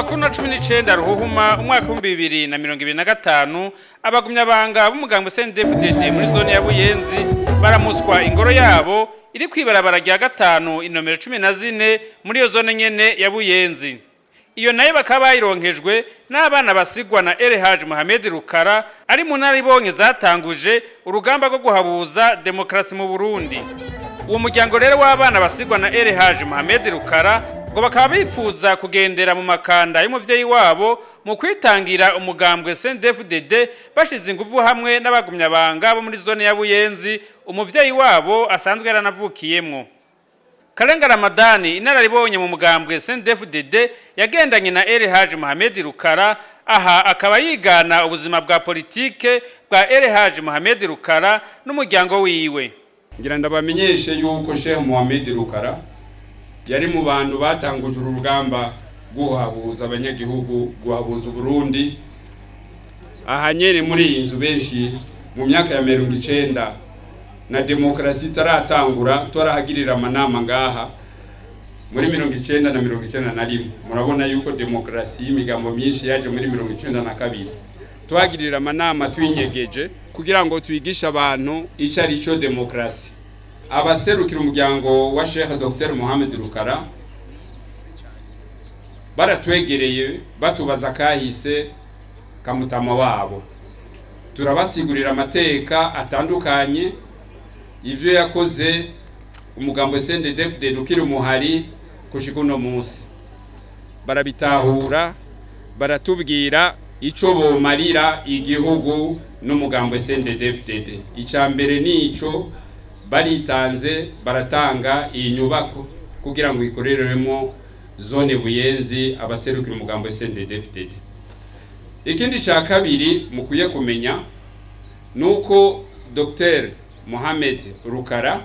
kuva kuri 19 ruhuhuma umwaka wa 2025 abagumyabanga b'umugambwe CNDD-FDD muri zone ya Buyenzi baramuswa ingoro yabo iri kwibarabara rya gatanu inomero 14 muri iyo zone nyene ya Buyenzi. Iyo nayo bakaba bayironkejwe n'abana basigwa na Elhaj Mohamed Rukara ari mu naribonye zatanguje urugamba rwo guhabuza demokrasi mu Burundi. Uwo muryango rero w'abana basigwa na Elhaj Mohamed Rukara ngo bakaba bifuza kugendera mu makanda y'umuvyeyi wabo mu kwitangira umugambwe CNDD-FDD bashize ingufu hamwe n'abagumyabanga bo muri zone ya Buyenzi umuvyeyi wabo asanzwe yaranavukiyemwo. Karenga Ramadani inararibonye mu mugambwe CNDD-FDD yagendanye na Elhaj Mohamed Rukara, aha akaba yigana ubuzima bwa politike bwa Elhaj Mohamed Rukara n'umuryango wiwe. Ngira ndabamenyeshe yuko Sheikh Mohamed Rukara yari mu bantu batanguje urugamba guhabuza abanyagihugu, guhabuza Burundi. Aha nyene muri iyi nzu benshi mu myaka ya 19 na demokrasi taratangura torahagirira amanama ngaha muri 19 na 1991. Murabona yuko demokrasi y'imigambo myinshi yaje muri 1992. Twagirira amanama twinyegeje kugira ngo twigisha abantu ico ari cyo demokrasi. Abaserukira umuryango wa Sheikh Dr. Mohamed Rukara baratwegereye batubaza kahise kamutama wabo, turabasigurira amateka atandukanye ivyo yakoze umugambo CNDD-FDD ukiri umuhari kushika uno munsi. Barabitahura, baratubwira ico bomarira igihugu n'umugambo CNDD-FDD. Icambere nico baritanze, baratanga iyi nyubako kugira ngo ikoreremo zone Buyenzi abaserukira umugambo CNDD-FDD. Ikindi ca kabiri mukuye kumenya nuko Dr. Mohamed Rukara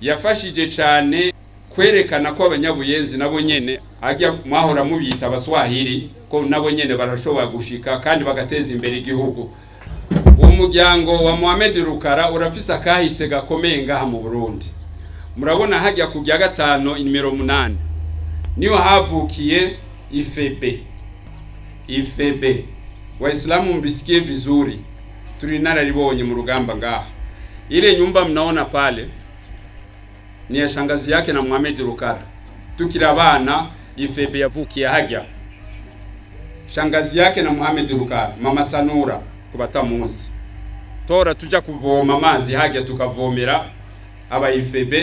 yafashije cyane kwerekana ko abanyabuyenzi nabo nyene ajya mwahora mubita abaswahili ko nabo nyene barashobora gushika kandi bagateza imbere igihugu. Umuryango wa Mohamed Rukara urafisa kahise gakomeye ngaha mu Burundi. Murabona hajya kujya gatano inimero 8 niyo havukiye IFB Waislamu mbisikie vizuri, tuli nararibonye mu rugamba ngaha. Ile nyumba mnaona pale ni ya shangazi yake na Mohamed Rukara. Tukira bana IFB yavukiye hajya shangazi yake na Mohamed Rukara, mama Sanura kubatamuzi. Tora tuja kuvoma amazi hajya tukavomera aba IFB,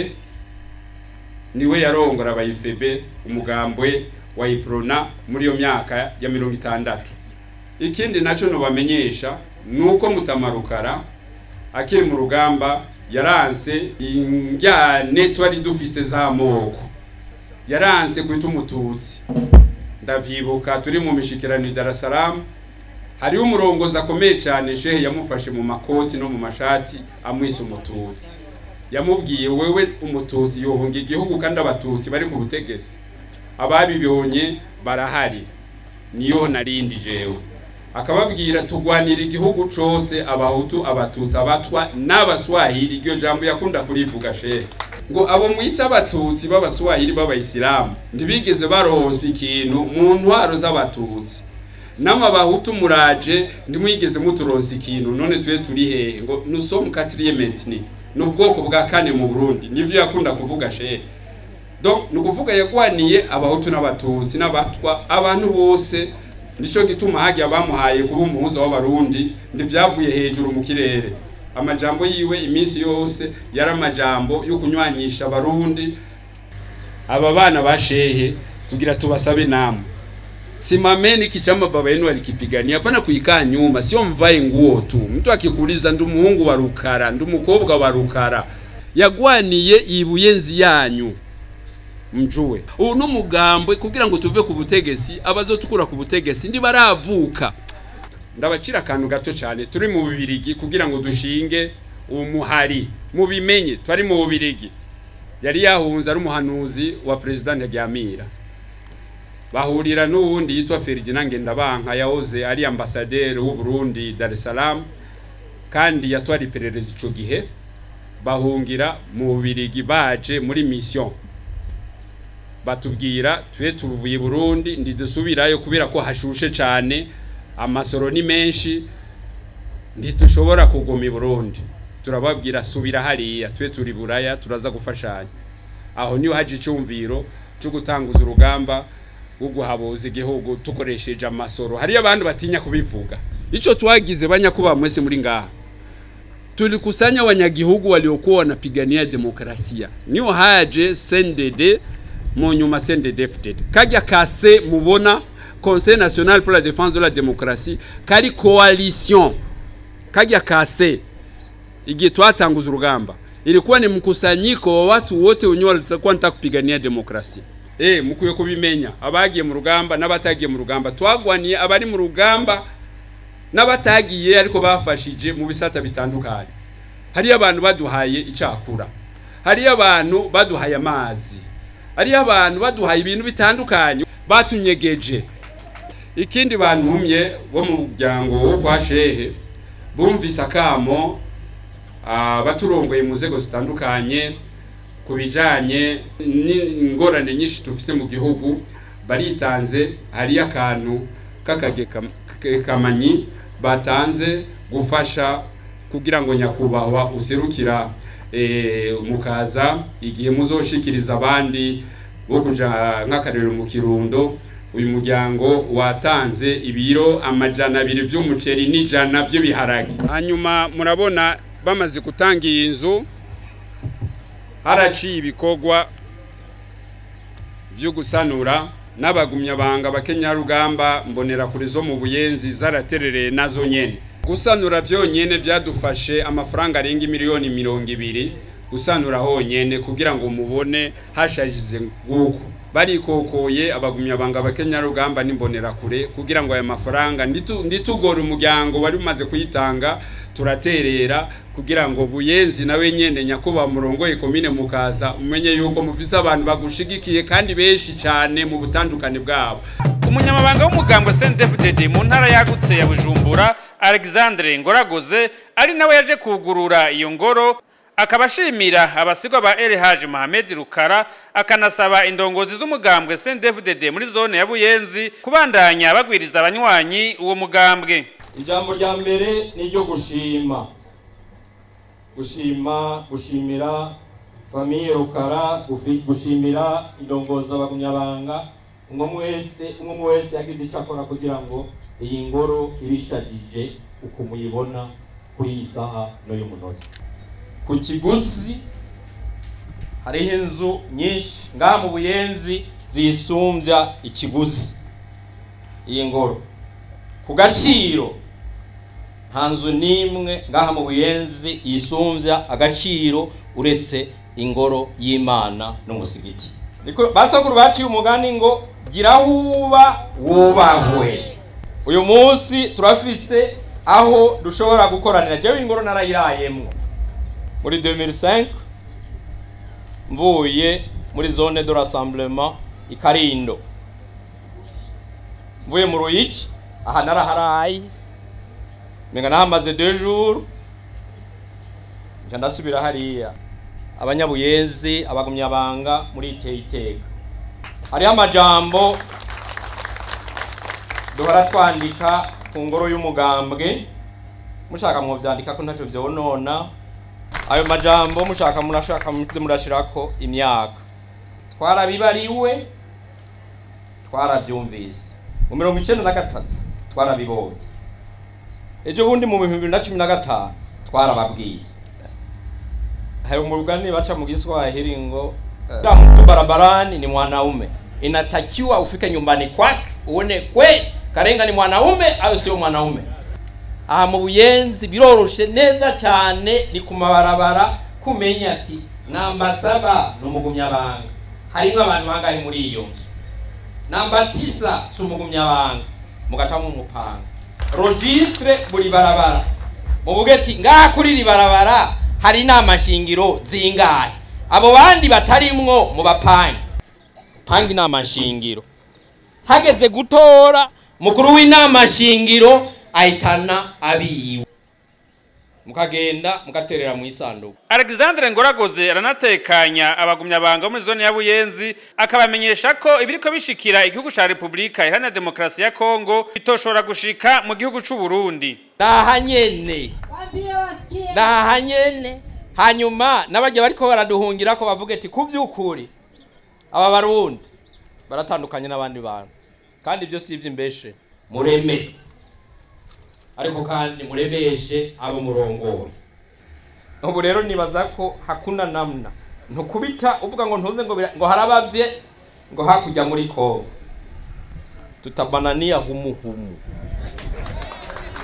niwe yarongora aba IFB umugambwe wa Iprona muri yo myaka ya 60. Ikindi naco no bamenyesha nuko Mutama Rukara akiri mu rugamba yaranse injyane twari dufise z'amoko, yaranse kwita umututsi. Ndavyibuka turi mu mishikirano Dar es Salaam, hari umurongoza akomeye cyane Shehe yamufashe mu makoti no mu mashati amwise umututsi. Yamubwiye wewe umututsi yohunga igihugu kandi abatutsi bari ku butegetsi. Ababibonye barahari, niyo narindi jewe. Akababwira tugwanira igihugu cose, abahutu, abatutsi, abatwa n'abaswahili. Iryo jambo yakunda kurivuga Shehe ngo abo mwita abatutsi b'abaswahili b'abayisilamu ntibigeze baronswa ikintu mu ntwaro z'abatutsi. Nama bahutu muraje ndimwigeze muturonsa ikintu, none twe turi hehe? Ngo nous sommes 4e ethnie, n'ubwoko bwa kane mu Burundi. Nivyo yakunda kuvuga Shehe. Donc nukuvuga yagwaniye abahutu n'abatutsi n'abatwa, abantu bose. Nico gituma hajya bamuhaye kuba umuhuza w'abarundi, ndivyavuye hejuru mu kirere. Amajambo yiwe iminsi yose yari amajambo yo kunywanyisha abarundi. Aba bana ba Shehe tugira tubasabe namwe, simameni kichama baba yenu alikipigania, hapana kuikaa nyuma. Sio mvae nguo tu. Mtu akikuuliza ndu muhungu wa Rukara, ndu mukobwa wa Rukara, yagwaniye ibuyenzi yanyu mjue. Uno mugambwe kugira ngo tuve ku butegesi, abazotukura ku butegesi ndi baravuka. Ndabacira kantu gato cyane, turi mu Bubirigi kugira ngo dushinge umuhari. Mubimenye twari mu Bubirigi, yari yahunza ari umuhanuzi wa President Ntaryamira. Bahurira n'uwundi yitwa Ferdinand Ngendabanka yahoze ari ambassadeur w'u Burundi Dar es Salaam kandi yatwari perereza ico gihe. Bahungira mu Bubirigi baje muri mission. batubwira twe tuvuye Burundi ndidusubirayo kubera ko hashushe cyane amasoro ni menshi ntitushobora kugoma Burundi. Turababwira subira hariya twe turi buraya turaza gufashanya. Aho niyo haje icyumviro cyo gutanguza urugamba wo guhaboza igihugu tukoresheje amasoro. Hari abantu batinya kubivuga. Ico twagize banyakuba mwese muri ngaha. Tulikusanya wanyagihugu waliokuwa wanapigania demokrasia. Niyo haje CNDD mu nyuma CNDD-FDD. Kajya kase mubona Conseil national pour la défense de la démocratie kari coalition. Kajya kase igihe twatanguza urugamba ilikuwa ni mkusanyiko wa watu wote wenye walikuwa wanataka kupigania demokrasia. Mukuye kubimenya abagiye mu rugamba n'abatagiye mu rugamba twagwaniye abari mu rugamba n'abatagiye ariko bafashije mu bisata bitandukanye. Hari abantu baduhaye icakura, hari abantu baduhaye amazi, hari abantu baduhaye ibintu bitandukanye batunyegeje. Ikindi bantumye bo mu muryango wo kwa Shehe bumvise akamo baturongoye mu nzego zitandukanye kubijanye n'ingorane nyinshi tufise mu gihugu baritanze. Hari akantu kamanyi batanze gufasha kugira ngo nyakubahwa userukira mukaza igihe muzoshikiriza abandi bo kuja nk'akarero mu Kirundo. Uyu muryango watanze ibiro 200 by'umuceri n'ijana by'ibiharage. Hanyuma murabona bamaze gutanga iyi nzu haraciye ibikogwa byo gusanura n'abagumyabanga bakenyarugamba mbonera kuri zo mu Buyenzi zaraterereye nazo nyene. Gusanura byonyene byadufashe amafaranga arenga miliyoni 200 gusanura honyene kugira ngo mubone hashajize nguko. Barikokoye abagumyabanga bakenyarugamba nimbonera kure kugira ngo aya mafaranga nditugora umuryango bari umaze kuyitanga turaterera kugira ngo Buyenzi nawe nyene nyakuba murongoye komine mukaza umenye yuko mufise abantu bagushigikiye kandi benshi cyane mu butandukane bwabo. Umunyamabanga w'umugambwe CNDD-FDD mu ntara yagutse ya Bujumbura Alexandre Ngoragoze ari nawe yaje kugurura iyo ngoro akabashimira abasigwa ba Elhaj Mohamed Rukara akanasaba indongozi z'umugambwe CNDD-FDD muri zone ya Buyenzi kubandanya bagwiriza abanywanyi uwo mugambwe. Ijambo rya mbere ni ryo gushimira famille Rukara, gushimira indongozi abagumyabanga umwe wese yagize icyo akora kugira ngo iyi ngoro irishagije uko muyibona kuri iyi saha n'uyu munota. Ku Kiguzi hariho inzu nyinshi ngaha mu Buyenzi zisumbya Ikiguzi. Iyi ngoro ku gaciro nta nzu nimwe ngaha mu Buyenzi yisumbya agaciro uretse ingoro y'Imana n'umusigiti. Niko basokuru baciye umugani ngo gira huba wubahwe. Uyu munsi turafise aho dushobora gukoranira. Jewe ingoro narayirayemwo muri 2005 mvuye muri zone de rassemblement Ikarindo, mvuye mu Ruyiki aha naraharaye menga nahamaze 2 jours ndasubira hariya. Abanyabuyenzi abagumyabanga muri iteka hari amajambo duhora twandika ku ngoro y'umugambwe mushaka mu vyandika ko ntaco vyonona. Ayo majambo mushaka murashirako imyaka twarabibariwe twaravyumvise mu 1993 twarabibonye. Ejo bundi mu 2015 twarababwiye. Hari umurugani baca mu Kiswahili ngo mtu barabarani ni mwanaume, inatakiwa ufike nyumbani kwake uone kwe Karenga ni mwanaume au sio mwanaume. Aha mu Buyenzi biroroshe neza cyane ni kumabarabara kumenya ati namba 7 n'umugumyabanga harimo abantu bangahe muri iyo nzu, namba 9 s'umugumyabanga mugaca mu mupanga registre buri barabara mubugeti ngaha kuri ribarabara hari n'amashingiro zingahe, abo bandi batarimwo mu bapangi pangi n'amashingiro. Hageze gutora mukuru w'inama shingiro aitana abiwe mukagenda mugaterera mu isanduku. Alexandre Ngoragoze aranatekanya abagumyabanga muri zone ya Buyenzi akabamenyesha ko ibiriko bishikira igihugu ca Republika Iharanira Demokarasi ya Kongo bitoshobora gushika mu gihugu c'u Burundi. Nahanyene hanyuma n'abaje bariko baraduhungira ko bavuga ati kuvyukuri aba barundi baratandukanye n'abandi bantu kandi ibyo si iby'imbeshe mureme ariko kandi muremeshe abo murongoye. Ubu rero nibaza ko hakuna namna ntukubita uvuga ngo ntuze ngo harabavye ngo hakujya muri Kongo tutabanania humuhumu.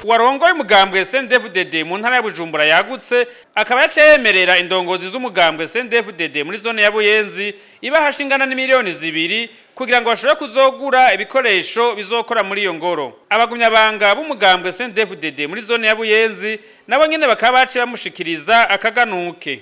Warongoye umugambwe CNDD-FDD mu ntara ya Bujumbura yagutse akaba yacemerera indongozi z'umugambwe CNDD-FDD muri zone ya Buyenzi iba hashingana n'imiliyoni 2 kugira ngo bashobore kuzogura ibikoresho bizokora muri iyo ngoro. Abagumyabanga b'umugambwe CNDD-FDD muri zone ya Buyenzi nabo nyene bakaba baciye bamushikiriza akaganuke.